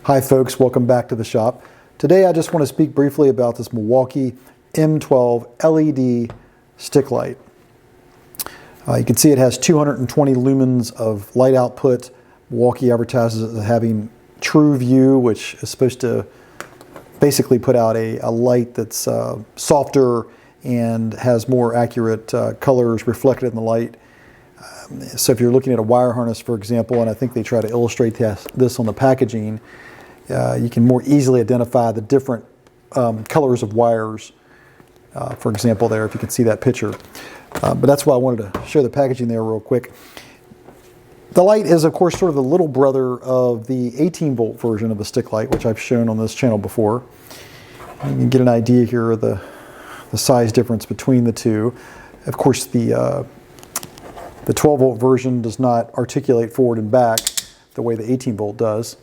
Hi folks, welcome back to the shop. Today I just want to speak briefly about this Milwaukee M12 LED stick light. You can see it has 220 lumens of light output. Milwaukee advertises it as having true view, which is supposed to basically put out a light that's softer and has more accurate colors reflected in the light. So if you're looking at a wire harness, for example, and I think they try to illustrate this on the packaging, you can more easily identify the different colors of wires, for example there, if you can see that picture. But that's why I wanted to show the packaging there real quick. The light is, of course, sort of the little brother of the 18-volt version of the stick light, which I've shown on this channel before. You can get an idea here of the size difference between the two. Of course, the 12-volt version does not articulate forward and back the way the 18-volt does.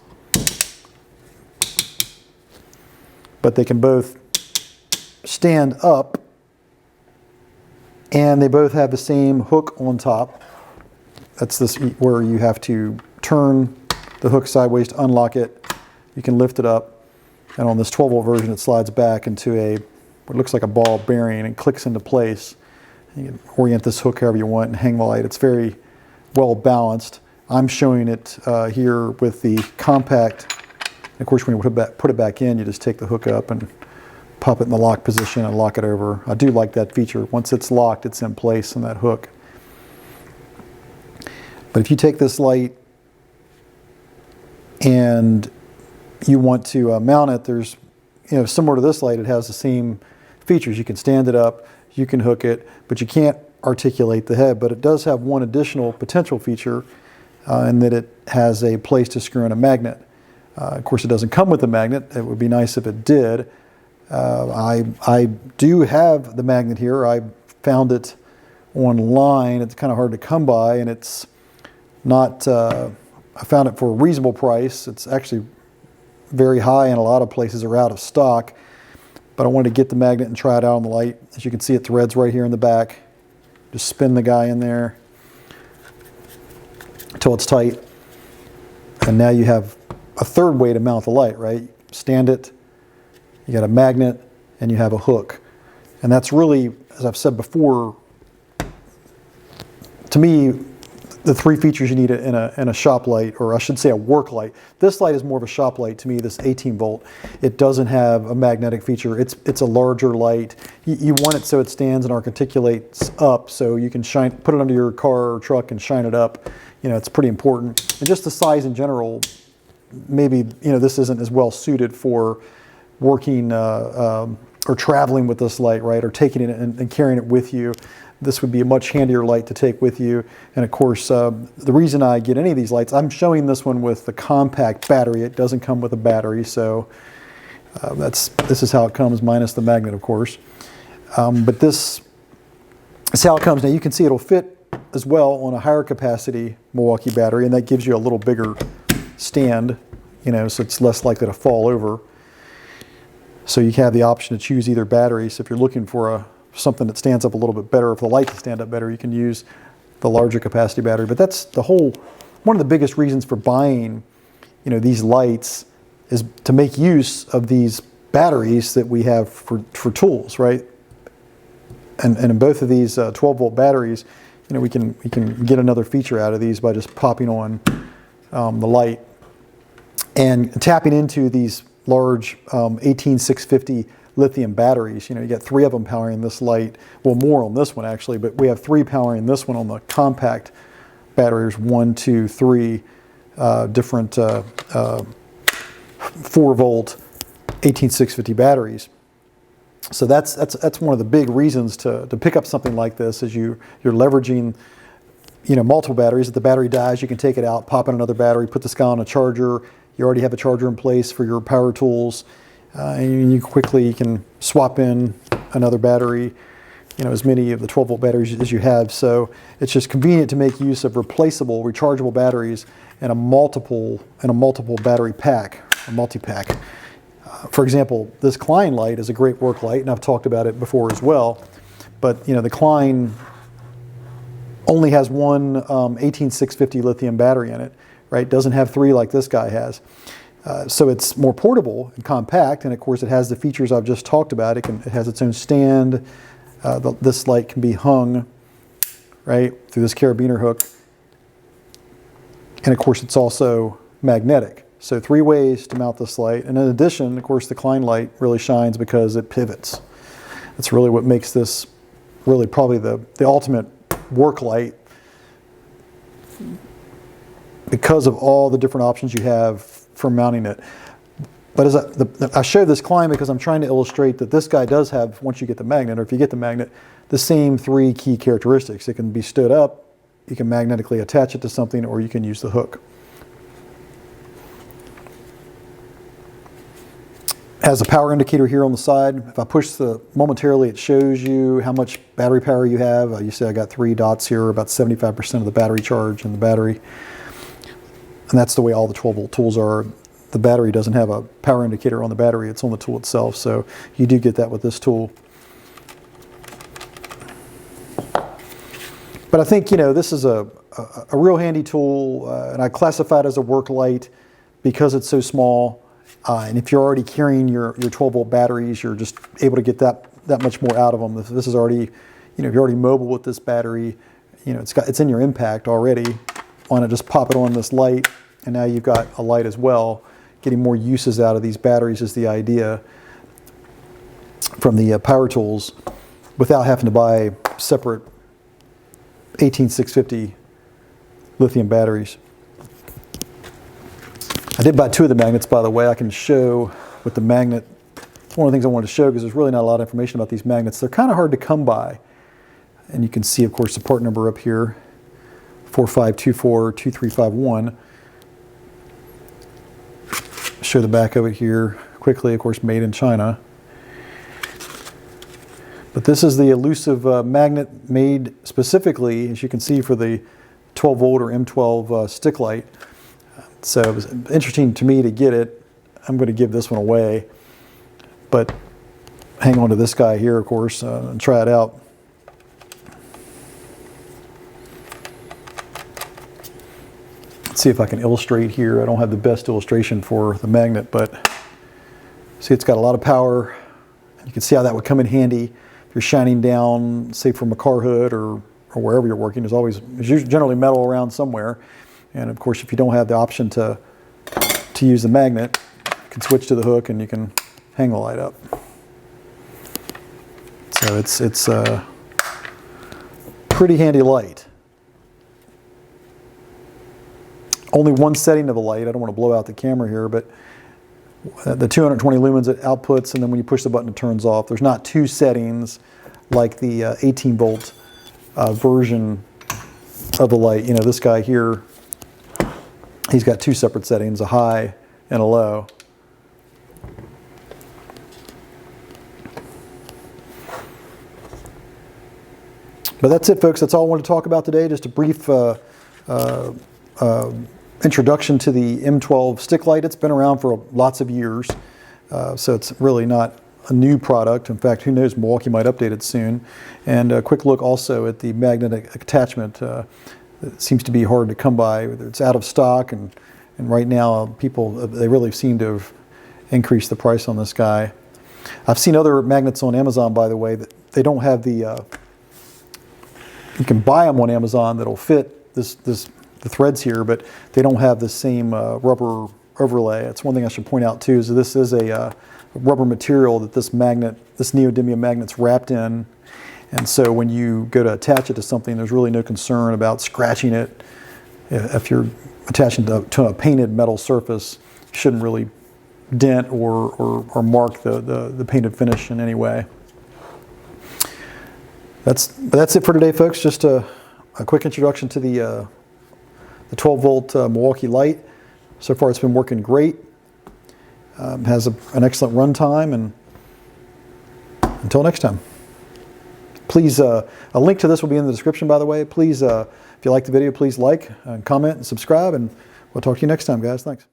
But they can both stand up, and they both have the same hook on top. That's this where you have to turn the hook sideways to unlock it. You can lift it up, and on this 12-volt version it slides back into what looks like a ball bearing and clicks into place. You can orient this hook however you want and hang the light. It's very well balanced. I'm showing it here with the compact. Of course, when you put it back in, you just take the hook up and pop it in the lock position and lock it over. I do like that feature. Once it's locked, it's in place in that hook. But if you take this light and you want to mount it, there's, similar to this light, it has the same features. You can stand it up, you can hook it, but you can't articulate the head. But it does have one additional potential feature, in that it has a place to screw in a magnet. Of course, it doesn't come with a magnet. It would be nice if it did. I do have the magnet here. I found it online. It's kind of hard to come by, and it's not, I found it for a reasonable price. It's actually very high, and a lot of places are out of stock. But I wanted to get the magnet and try it out on the light. As you can see, it threads right here in the back. Just spin the guy in there until it's tight. And now you have a third way to mount the light, right? Stand it, you got a magnet, and you have a hook. And that's really, as I've said before, to me, the three features you need in a shop light, or I should say a work light. This light is more of a shop light to me, this 18-volt. It doesn't have a magnetic feature. It's a larger light. You want it so it stands and articulates up, so you can put it under your car or truck and shine it up. It's pretty important. And just the size in general, maybe this isn't as well suited for working or traveling with this light, right? Or taking it and carrying it with you. This would be a much handier light to take with you. And of course, the reason I get any of these lights, I'm showing this one with the compact battery. It doesn't come with a battery, so this is how it comes, minus the magnet, of course. But this is how it comes. Now you can see it'll fit as well on a higher capacity Milwaukee battery, and that gives you a little bigger stand, so it's less likely to fall over. So you have the option to choose either battery. So if you're looking for something that stands up a little bit better, if the light can stand up better, you can use the larger capacity battery. But that's one of the biggest reasons for buying, these lights, is to make use of these batteries that we have for tools, right? And in both of these 12-volt batteries, we can get another feature out of these by just popping on the light and tapping into these large 18650 lithium batteries. You got 3 of them powering this light. Well, more on this one actually, but we have 3 powering this one on the compact batteries. 1, 2, 3 different 4-volt 18650 batteries. So that's one of the big reasons to pick up something like this, is you're leveraging multiple batteries. If the battery dies, you can take it out, pop in another battery, put this guy on a charger. You already have a charger in place for your power tools, and you quickly can swap in another battery, as many of the 12-volt batteries as you have. So it's just convenient to make use of replaceable, rechargeable batteries in a multiple battery pack, a multi-pack. For example, this Klein light is a great work light, and I've talked about it before as well. But the Klein only has one 18650 lithium battery in it, right? Doesn't have 3 like this guy has. So it's more portable and compact, and of course it has the features I've just talked about. It has its own stand. This light can be hung right through this carabiner hook, and of course it's also magnetic. So 3 ways to mount this light, and in addition, of course, the Klein light really shines because it pivots. That's really what makes this really probably the ultimate work light, because of all the different options you have for mounting it. But as I show this Klein because I'm trying to illustrate that this guy does have, once you get the magnet, or if you get the magnet, the same 3 key characteristics. It can be stood up, you can magnetically attach it to something, or you can use the hook. Has a power indicator here on the side. If I push momentarily, it shows you how much battery power you have. You see I got 3 dots here, about 75% of the battery charge in the battery. And that's the way all the 12-volt tools are. The battery doesn't have a power indicator on the battery, it's on the tool itself, so you do get that with this tool. But I think, this is a real handy tool, and I classify it as a work light because it's so small. And if you're already carrying your 12-volt batteries, you're just able to get that much more out of them. This is already, if you're already mobile with this battery, it's in your impact already. Why not just pop it on this light, and now you've got a light as well. Getting more uses out of these batteries is the idea from the power tools, without having to buy separate 18650 lithium batteries. I did buy 2 of the magnets, by the way. I can show with the magnet. It's one of the things I wanted to show because there's really not a lot of information about these magnets. They're kind of hard to come by. And you can see, of course, the part number up here, 45242351. Show the back of it here quickly, of course, made in China. But this is the elusive magnet made specifically, as you can see, for the 12-volt or M12 stick light. So it was interesting to me to get it. I'm going to give this one away, but hang on to this guy here, of course, and try it out. Let's see if I can illustrate here. I don't have the best illustration for the magnet, but see, it's got a lot of power. You can see how that would come in handy if you're shining down, say, from a car hood or wherever you're working. There's usually generally metal around somewhere. And of course, if you don't have the option to use the magnet, you can switch to the hook and you can hang the light up. So it's a pretty handy light. Only one setting of the light. I don't want to blow out the camera here, but the 220 lumens it outputs, and then when you push the button, it turns off. There's not 2 settings like the 18-volt version of the light. This guy here, he's got 2 separate settings, a high and a low. But that's it, folks. That's all I wanted to talk about today. Just a brief introduction to the M12 stick light. It's been around for lots of years, so it's really not a new product. In fact, who knows, Milwaukee might update it soon. And a quick look also at the magnetic attachment. It seems to be hard to come by. It's out of stock, and right now they really seem to have increased the price on this guy. I've seen other magnets on Amazon, by the way, that they don't have the you can buy them on Amazon that'll fit the threads here, but they don't have the same rubber overlay. That's one thing I should point out too, is that this is a rubber material that this neodymium magnet's wrapped in. And so when you go to attach it to something, there's really no concern about scratching it. If you're attaching to a painted metal surface, you shouldn't really dent or mark the painted finish in any way. That's it for today, folks. Just a quick introduction to the 12-volt Milwaukee light. So far, it's been working great. Has an excellent run time, and until next time. Please, a link to this will be in the description, by the way. Please, if you like the video, please like, and comment, and subscribe, and we'll talk to you next time, guys. Thanks.